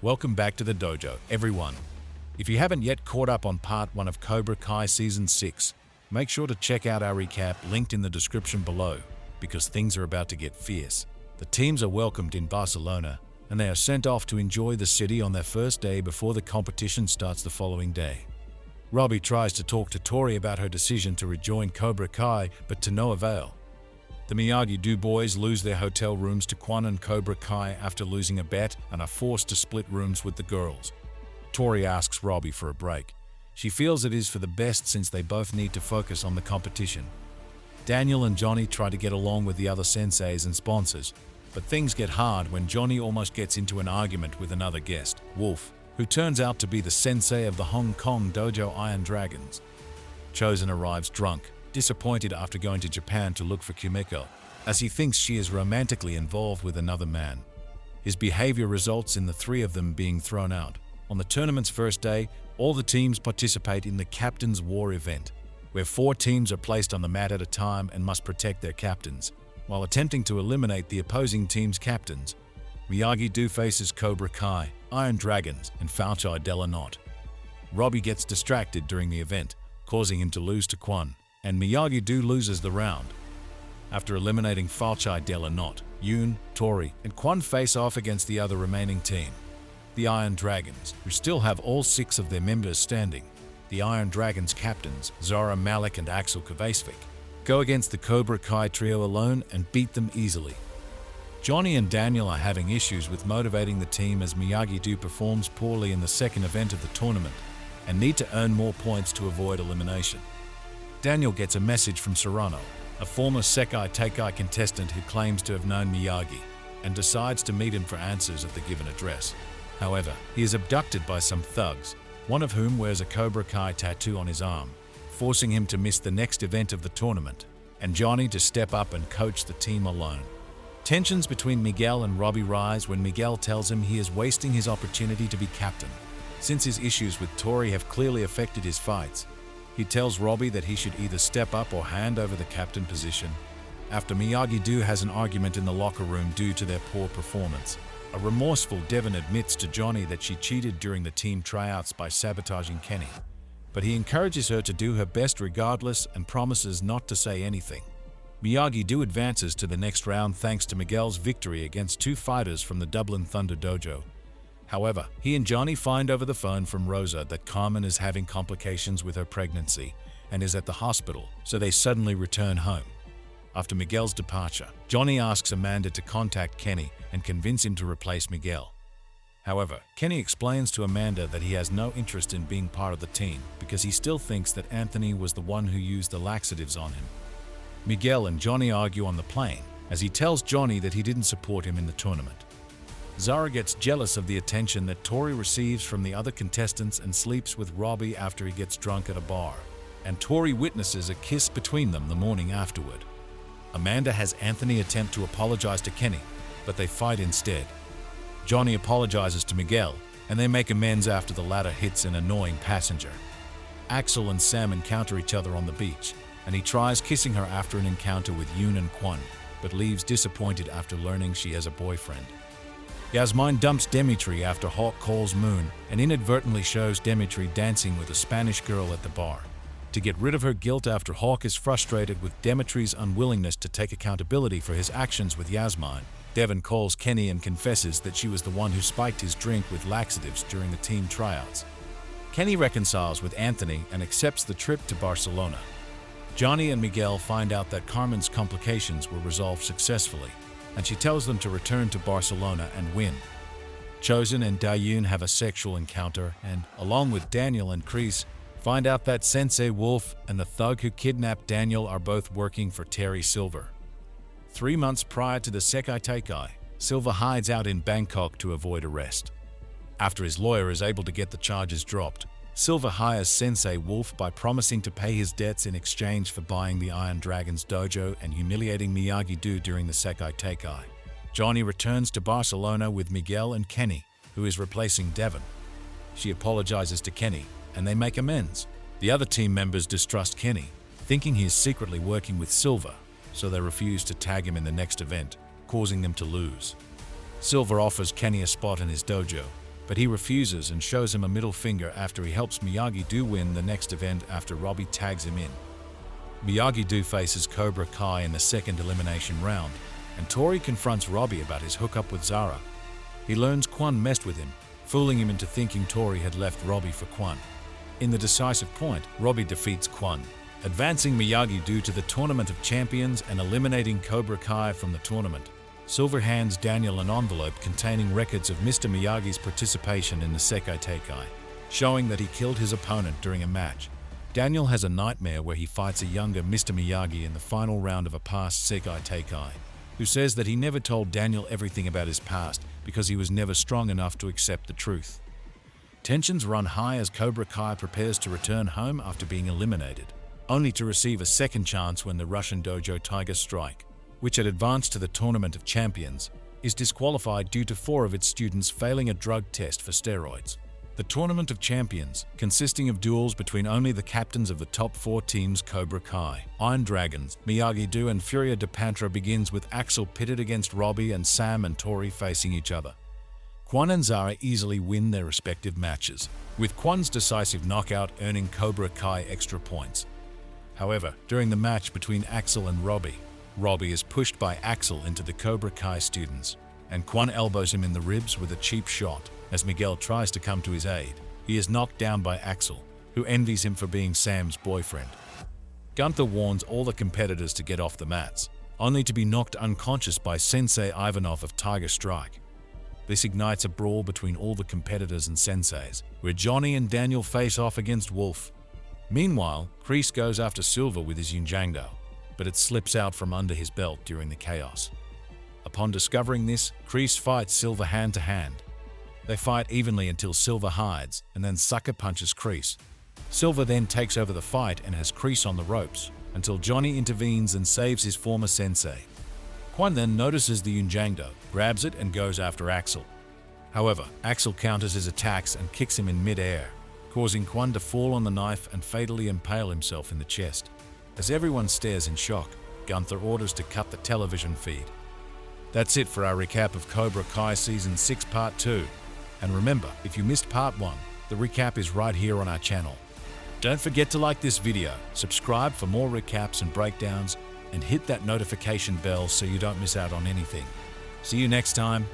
Welcome back to the dojo, everyone. If you haven't yet caught up on part 1 of Cobra Kai Season 6, make sure to check out our recap linked in the description below, because things are about to get fierce. The teams are welcomed in Barcelona, and they are sent off to enjoy the city on their first day before the competition starts the following day. Robbie tries to talk to Tori about her decision to rejoin Cobra Kai, but to no avail. The Miyagi-Do boys lose their hotel rooms to Quan and Cobra Kai after losing a bet and are forced to split rooms with the girls. Tori asks Robbie for a break. She feels it is for the best since they both need to focus on the competition. Daniel and Johnny try to get along with the other senseis and sponsors, but things get hard when Johnny almost gets into an argument with another guest, Wolf, who turns out to be the sensei of the Hong Kong dojo Iron Dragons. Chosen arrives drunk, disappointed after going to Japan to look for Kumiko, as he thinks she is romantically involved with another man. His behavior results in the three of them being thrown out. On the tournament's first day, all the teams participate in the Captain's War event, where 4 teams are placed on the mat at a time and must protect their captains, while attempting to eliminate the opposing team's captains. Miyagi-Do faces Cobra Kai, Iron Dragons, and Falchai Della Knot. Robbie gets distracted during the event, causing him to lose to Quan, and Miyagi-Do loses the round. After eliminating Falchai Della Knot, Yoon, Tori, and Quan face off against the other remaining team, the Iron Dragons, who still have all 6 of their members standing. The Iron Dragons captains, Zara Malik and Axel Kvasvik, go against the Cobra Kai trio alone and beat them easily. Johnny and Daniel are having issues with motivating the team as Miyagi-Do performs poorly in the second event of the tournament and need to earn more points to avoid elimination. Daniel gets a message from Serrano, a former Sekai Teikai contestant who claims to have known Miyagi, and decides to meet him for answers at the given address. However, he is abducted by some thugs, one of whom wears a Cobra Kai tattoo on his arm, forcing him to miss the next event of the tournament, and Johnny to step up and coach the team alone. Tensions between Miguel and Robbie rise when Miguel tells him he is wasting his opportunity to be captain, since his issues with Tori have clearly affected his fights. He tells Robbie that he should either step up or hand over the captain position. After Miyagi-Do has an argument in the locker room due to their poor performance, a remorseful Devon admits to Johnny that she cheated during the team tryouts by sabotaging Kenny, but he encourages her to do her best regardless and promises not to say anything. Miyagi-Do advances to the next round thanks to Miguel's victory against 2 fighters from the Dublin Thunder Dojo. However, he and Johnny find over the phone from Rosa that Carmen is having complications with her pregnancy and is at the hospital, so they suddenly return home. After Miguel's departure, Johnny asks Amanda to contact Kenny and convince him to replace Miguel. However, Kenny explains to Amanda that he has no interest in being part of the team because he still thinks that Anthony was the one who used the laxatives on him. Miguel and Johnny argue on the plane, as he tells Johnny that he didn't support him in the tournament. Zara gets jealous of the attention that Tori receives from the other contestants and sleeps with Robbie after he gets drunk at a bar, and Tori witnesses a kiss between them the morning afterward. Amanda has Anthony attempt to apologize to Kenny, but they fight instead. Johnny apologizes to Miguel, and they make amends after the latter hits an annoying passenger. Axel and Sam encounter each other on the beach, and he tries kissing her after an encounter with Yoon and Quan, but leaves disappointed after learning she has a boyfriend. Yasmine dumps Demetri after Hawk calls Moon and inadvertently shows Demetri dancing with a Spanish girl at the bar. To get rid of her guilt after Hawk is frustrated with Demetri's unwillingness to take accountability for his actions with Yasmine, Devon calls Kenny and confesses that she was the one who spiked his drink with laxatives during the team tryouts. Kenny reconciles with Anthony and accepts the trip to Barcelona. Johnny and Miguel find out that Carmen's complications were resolved successfully, and she tells them to return to Barcelona and win. Chosen and Dayoon have a sexual encounter and, along with Daniel and Kreese, find out that Sensei Wolf and the thug who kidnapped Daniel are both working for Terry Silver. 3 months prior to the Sekai Teikai, Silver hides out in Bangkok to avoid arrest. After his lawyer is able to get the charges dropped, Silver hires Sensei Wolf by promising to pay his debts in exchange for buying the Iron Dragons dojo and humiliating Miyagi-Do during the Sekai Teikai. Johnny returns to Barcelona with Miguel and Kenny, who is replacing Devon. She apologizes to Kenny, and they make amends. The other team members distrust Kenny, thinking he is secretly working with Silver, so they refuse to tag him in the next event, causing them to lose. Silver offers Kenny a spot in his dojo, but he refuses and shows him a middle finger after he helps Miyagi-Do win the next event after Robbie tags him in. Miyagi-Do faces Cobra Kai in the second elimination round, and Tori confronts Robbie about his hookup with Zara. He learns Quan messed with him, fooling him into thinking Tori had left Robbie for Quan. In the decisive point, Robbie defeats Quan, advancing Miyagi-Do to the Tournament of Champions and eliminating Cobra Kai from the tournament. Silver hands Daniel an envelope containing records of Mr. Miyagi's participation in the Sekai Teikai, showing that he killed his opponent during a match. Daniel has a nightmare where he fights a younger Mr. Miyagi in the final round of a past Sekai Teikai, who says that he never told Daniel everything about his past because he was never strong enough to accept the truth. Tensions run high as Cobra Kai prepares to return home after being eliminated, only to receive a second chance when the Russian dojo Tiger Strike, which had advanced to the Tournament of Champions, is disqualified due to 4 of its students failing a drug test for steroids. The Tournament of Champions, consisting of duels between only the captains of the top 4 teams Cobra Kai, Iron Dragons, Miyagi-Do and Furia de Pantra, begins with Axel pitted against Robbie and Sam and Tori facing each other. Quan and Zara easily win their respective matches, with Quan's decisive knockout earning Cobra Kai extra points. However, during the match between Axel and Robbie is pushed by Axel into the Cobra Kai students, and Quan elbows him in the ribs with a cheap shot. As Miguel tries to come to his aid, he is knocked down by Axel, who envies him for being Sam's boyfriend. Gunther warns all the competitors to get off the mats, only to be knocked unconscious by Sensei Ivanov of Tiger Strike. This ignites a brawl between all the competitors and senseis, where Johnny and Daniel face off against Wolf. Meanwhile, Kreese goes after Silver with his Yunjangdo, but it slips out from under his belt during the chaos. Upon discovering this, Kreese fights Silver hand to hand. They fight evenly until Silver hides and then sucker punches Kreese. Silver then takes over the fight and has Kreese on the ropes until Johnny intervenes and saves his former sensei. Quan then notices the Yunjangdo, grabs it and goes after Axel. However, Axel counters his attacks and kicks him in mid-air, causing Quan to fall on the knife and fatally impale himself in the chest. As everyone stares in shock, Gunther orders to cut the television feed. That's it for our recap of Cobra Kai Season 6 Part 2. And remember, if you missed Part 1, the recap is right here on our channel. Don't forget to like this video, subscribe for more recaps and breakdowns, and hit that notification bell so you don't miss out on anything. See you next time.